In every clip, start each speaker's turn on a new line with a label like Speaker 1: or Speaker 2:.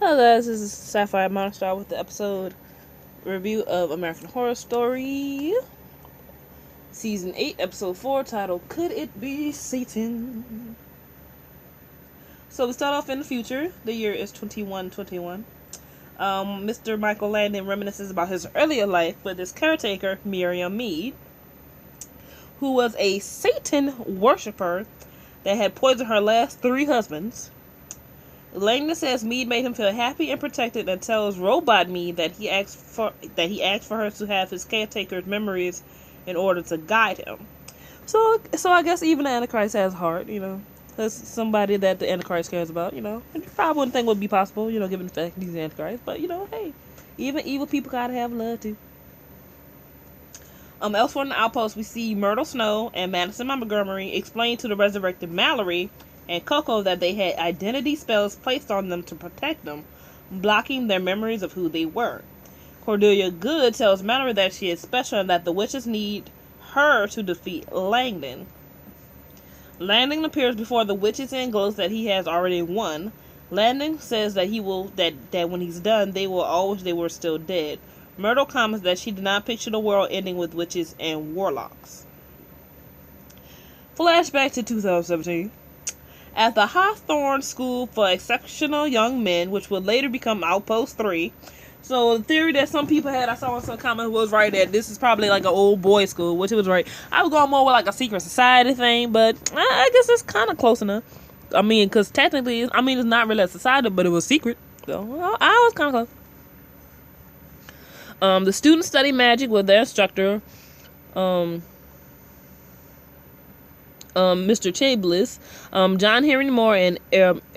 Speaker 1: Hello guys, this is Sapphire Moonstar with the episode review of American Horror Story Season 8, Episode 4, titled Could It Be Satan? So we start off in the future. The year is 2121. Mr. Michael Landon reminisces about his earlier life with his caretaker, Miriam Mead, who was a Satan worshiper that had poisoned her last 3 husbands. Langdon says Mead made him feel happy and protected, and tells Robot Mead that he asked for her to have his caretaker's memories in order to guide him. So I guess even the Antichrist has heart, That's somebody that the Antichrist cares about, And you probably wouldn't think would be possible, given the fact he's the Antichrist. But hey, even evil people gotta have love too. Elsewhere in the outpost, we see Myrtle Snow and Madison Montgomery explain to the resurrected Mallory and Coco that they had identity spells placed on them to protect them, blocking their memories of who they were. Cordelia Good tells Mallory that she is special and that the witches need her to defeat Langdon. Langdon appears before the witches and gloats that he has already won. Langdon says that that when he's done, they will all wish they were still dead. Myrtle comments that she did not picture the world ending with witches and warlocks. Flashback to 2017. At the Hawthorne School for Exceptional Young Men, which would later become Outpost 3. So the theory that some people had, I saw in some comments, was right that this is probably like an old boys school, which it was right. I was going more with like a secret society thing, but I guess it's kind of close enough. I mean, because technically, it's not really a society, but it was secret. So I was kind of close. The students study magic with their instructor, Mr. Chabliss, John Henry Moore, and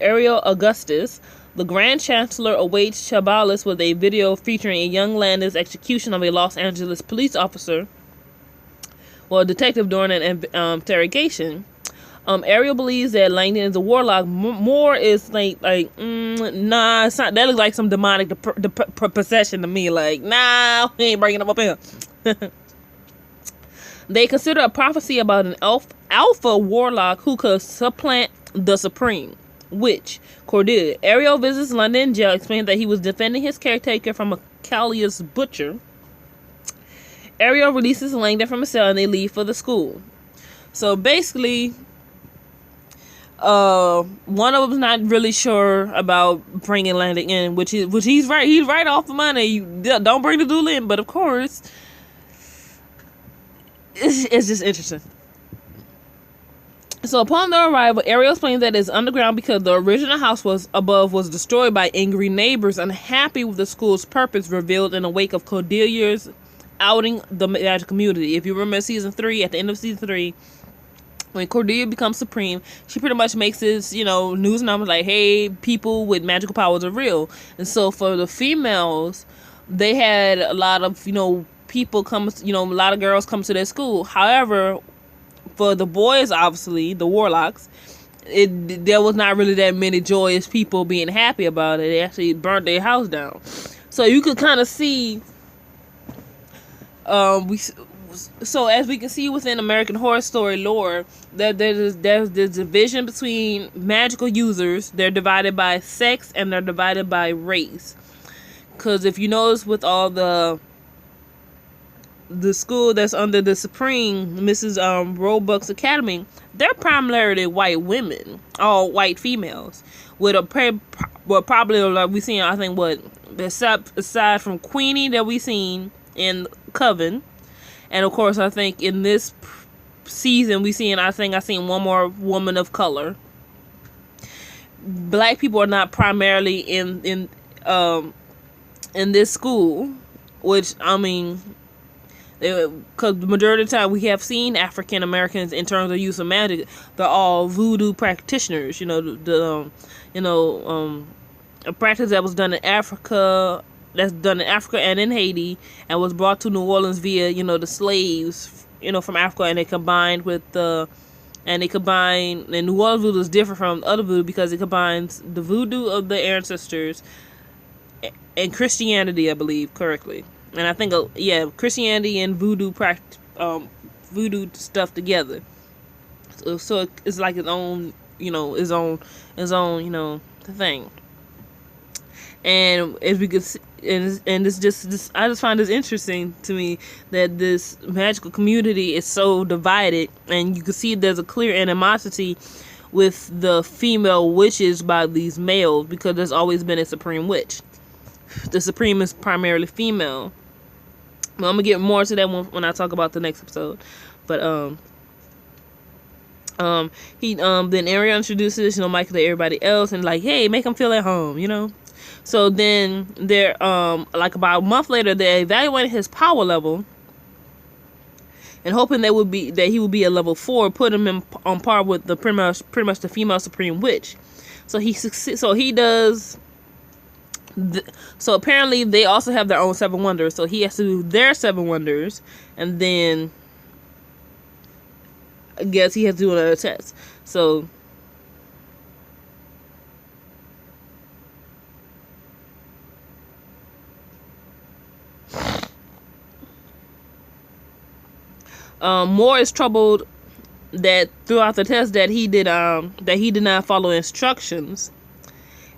Speaker 1: Ariel Augustus. The Grand Chancellor awaits Chabliss with a video featuring a young Landon's execution of a Los Angeles police officer, detective, during an interrogation. Ariel believes that Langdon is a warlock. Moore is like, nah, it's not. That looks like some demonic possession to me. Like, nah, we ain't bringing him up here. They consider a prophecy about an alpha warlock who could supplant the Supreme Witch, Cordelia. Ariel visits London jail, explaining that he was defending his caretaker from a callous butcher. Ariel releases Langdon from a cell and they leave for the school. So basically, one of them's not really sure about bringing Langdon in, which he's right. He's right off the money. You don't bring the dude in, but of course, it's just interesting. So upon their arrival, Ariel explains that it's underground because the original house was destroyed by angry neighbors unhappy with the school's purpose, revealed in the wake of Cordelia's outing the magic community. If you remember season 3, at the end of season 3, when Cordelia becomes supreme, she pretty much makes this, news numbers like, hey, people with magical powers are real. And so for the females, they had a lot of, people come, a lot of girls come to their school. However, for the boys, obviously, the warlocks, there was not really that many joyous people being happy about it. They actually burnt their house down. So you could kind of see, so as we can see within American Horror Story lore, that there's this division between magical users. They're divided by sex and they're divided by race. Because if you notice with all the school that's under the Supreme, Mrs. Roebuck's Academy, they're primarily white women, all white females, with probably like we seen, I think, aside from Queenie that we seen in Coven, and of course I think in this season I seen one more woman of color. Black people are not primarily in this school, which because the majority of the time we have seen African Americans in terms of use of magic, they're all voodoo practitioners. A practice that was done in Africa, and in Haiti, and was brought to New Orleans via the slaves from Africa, and they combined and New Orleans voodoo is different from other voodoo because it combines the voodoo of the ancestors and Christianity, I believe correctly. And I think, Christianity and voodoo voodoo stuff together. So it's like its own thing. And as we could see, and it's just this, I just find this interesting to me that this magical community is so divided, and you can see there's a clear animosity with the female witches by these males, because there's always been a supreme witch. The supreme is primarily female. Well, I'm gonna get more to that one when I talk about the next episode. But he then Ariel introduces, you know, Michael to everybody else, and like, hey, make them feel at home, you know. So then they're like about a month later, they evaluated his power level, and hoping that he would be a level 4, put him on par with the pretty much the female supreme witch. So he does. So apparently they also have their own 7 wonders. So he has to do their 7 wonders, and then I guess he has to do another test. So Moore is troubled that throughout the test that he did not follow instructions,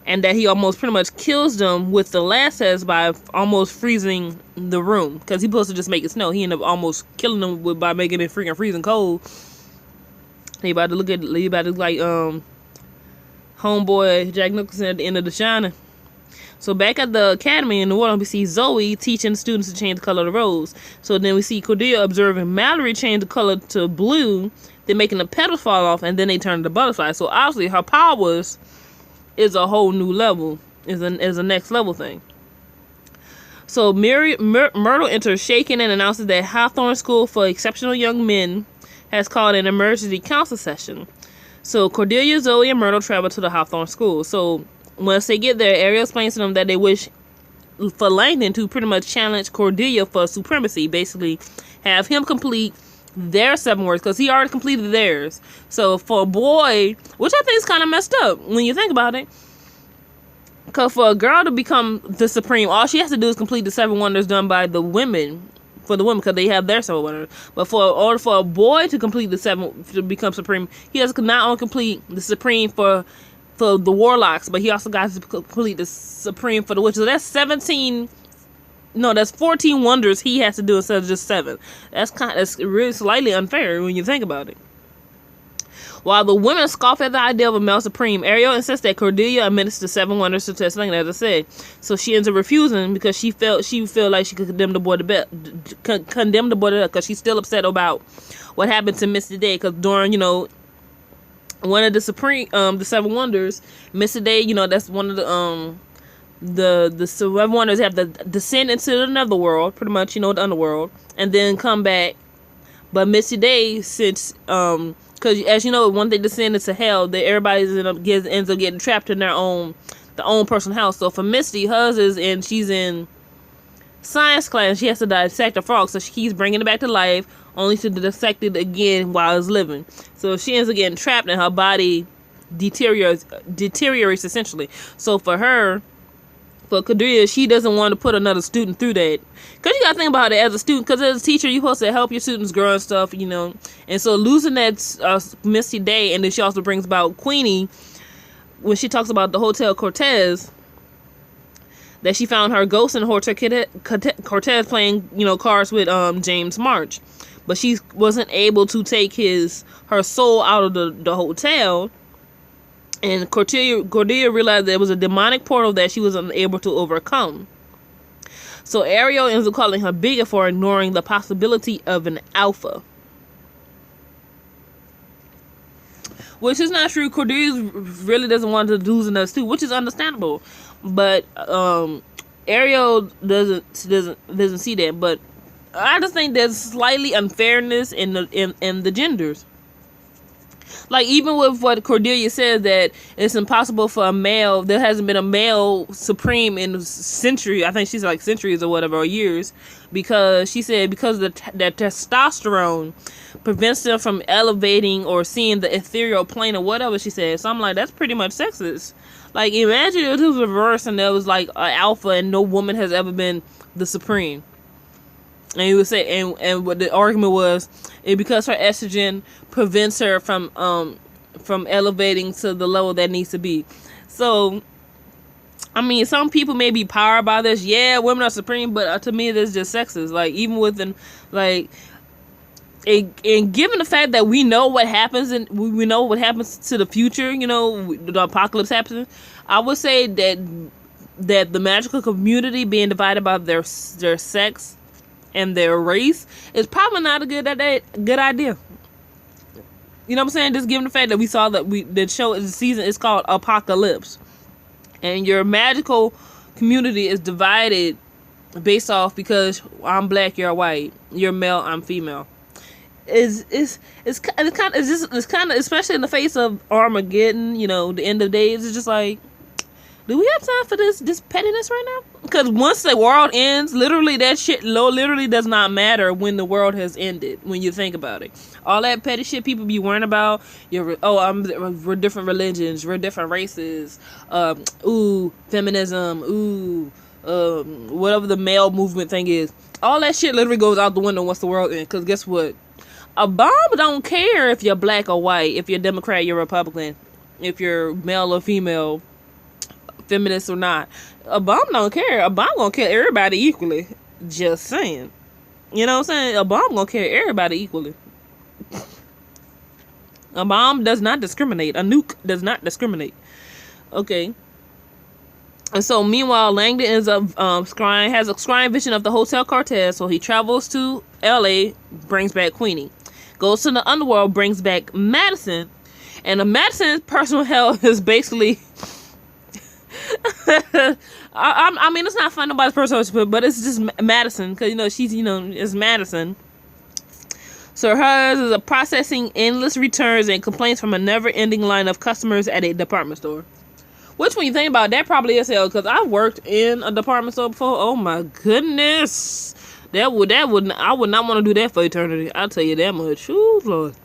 Speaker 1: and that he almost pretty much kills them with the last test by almost freezing the room, because he's supposed to just make it snow. He ended up almost killing them by making it freezing cold. He about to look like homeboy Jack Nicholson at the end of The Shining. So back at the academy in New Orleans, we see Zoe teaching students to change the color of the rose. So then we see Cordelia observing Mallory change the color to blue, then making the petals fall off, and then they turn to butterflies. So obviously her powers is a whole new level, is a next level thing. So Myrtle enters shaking and announces that Hawthorne School for Exceptional Young Men has called an emergency council session. So Cordelia, Zoe, and Myrtle travel to the Hawthorne School. So once they get there, Ariel explains to them that they wish for Langdon to pretty much challenge Cordelia for supremacy. Basically, have him complete their 7 words, because he already completed theirs. So for a boy, which I think is kind of messed up when you think about it, because for a girl to become the supreme, all she has to do is complete the 7 wonders done by the women. For the women, because they have their 7 wonders. But in order for a boy to complete the 7, to become supreme, he has to not only complete the supreme for the warlocks, but he also got to complete the supreme for the witches. So that's 14 wonders he has to do instead of just 7. That's really slightly unfair when you think about it. While the women scoff at the idea of a male supreme, Ariel insists that Cordelia administer 7 wonders to test Langdon, as I said. So she ends up refusing because she felt like she could condemn the boy to death, because she's still upset about what happened to Misty Day. Because during, one of the 7 wonders, Misty Day, that's one of the 7 wonders have to descend into the netherworld, pretty much, the underworld, and then come back. But Misty Day, since because as you know, when they descend into hell, everybody ends up getting trapped in their own personal house. So for Misty, hers is, and she's in science class, she has to dissect a frog, so she keeps bringing it back to life, only to dissect it again while it's living. So she ends up getting trapped, and her body deteriorates essentially. So for Cordelia, she doesn't want to put another student through that. Because you got to think about it as a student. Because as a teacher, you're supposed to help your students grow and stuff, And so losing that Misty Day, and then she also brings about Queenie, when she talks about the Hotel Cortez, that she found her ghost in Hotel Cortez playing, cards with James March. But she wasn't able to take her soul out of the hotel. And Cordelia realized there was a demonic portal that she was unable to overcome. So Ariel ends up calling her bigot for ignoring the possibility of an alpha. Which is not true. Cordelia really doesn't want to lose another student, which is understandable. But Ariel doesn't see that. But I just think there's slightly unfairness in the genders. Like, even with what Cordelia says, that it's impossible for a male, there hasn't been a male supreme in centuries, I think she's like centuries or whatever, or years, because she said because the testosterone prevents them from elevating or seeing the ethereal plane or whatever she said. So I'm like, that's pretty much sexist. Like, imagine if it was reversed and there was like an alpha and no woman has ever been the supreme. And he would say, and what the argument was, because her estrogen prevents her from elevating to the level that needs to be. So I mean, some people may be powered by this. Yeah, women are supreme, but to me, this is just sexist. Like, even within, like, and given the fact that we know what happens and we know what happens to the future, you know, the apocalypse happens, I would say that the magical community being divided by their sex and their race is probably not a good idea. You know what I'm saying? Just given the fact that we saw that the show is the season is called Apocalypse, and your magical community is divided based off because I'm black, you're white, you're male, I'm female. It's kind of, especially in the face of Armageddon, you know, the end of days. It's just like, do we have time for this pettiness right now? Because once the world ends, literally that shit literally does not matter when the world has ended. When you think about it, all that petty shit people be worrying about. We're different religions, we're different races. Feminism. Whatever the male movement thing is. All that shit literally goes out the window once the world ends. Because guess what? A bomb don't care if you're black or white, if you're Democrat, you're Republican, if you're male or female, feminist or not. A bomb don't care. A bomb gonna kill everybody equally. Just saying. You know what I'm saying? A bomb gonna kill everybody equally. A bomb does not discriminate. A nuke does not discriminate. Okay. And so, meanwhile, Langdon has a scrying vision of the Hotel Cartel. So he travels to L.A., brings back Queenie. Goes to the underworld, brings back Madison. And Madison's personal hell is basically... I mean, it's not fun nobody's personal, but it's just Madison. Because, you know, she's, you know, it's Madison. So hers is a processing endless returns and complaints from a never-ending line of customers at a department store. Which, when you think about it, that probably is hell. Because I worked in a department store before. Oh my goodness, I would not want to do that for eternity. I'll tell you that much. Ooh, Lord.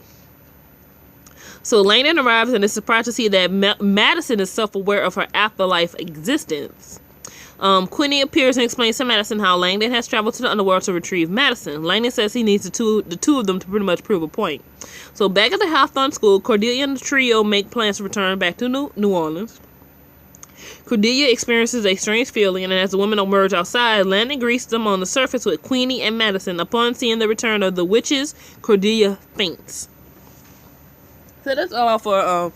Speaker 1: So Langdon arrives and is surprised to see that Madison is self-aware of her afterlife existence. Queenie appears and explains to Madison how Langdon has traveled to the underworld to retrieve Madison. Langdon says he needs the two of them to pretty much prove a point. So back at the Hawthorne School, Cordelia and the trio make plans to return back to New Orleans. Cordelia experiences a strange feeling, and as the women emerge outside, Landon greets them on the surface with Queenie and Madison. Upon seeing the return of the witches, Cordelia faints. So that's all for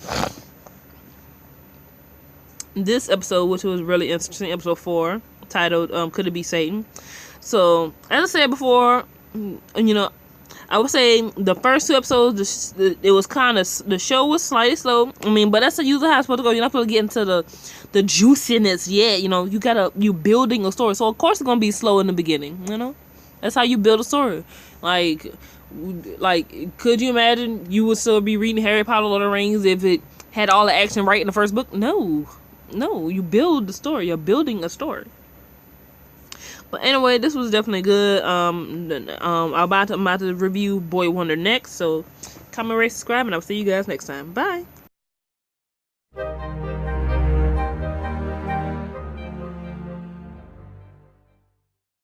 Speaker 1: this episode, which was really interesting, episode 4, titled Could It Be Satan? So, as I said before, you know, I would say the first 2 episodes, it was kind of, the show was slightly slow. I mean, but that's usually how it's supposed to go. You're not supposed to get into the juiciness yet. You know, you building a story. So, of course, it's going to be slow in the beginning, you know? That's how you build a story. Like, could you imagine you would still be reading Harry Potter Lord of the Rings if it had all the action right in the first book? No, you build the story. You're building a story. But anyway, this was definitely good. I'm about to review Boy Wonder next. So comment, rate, subscribe, and I'll see you guys next time. Bye.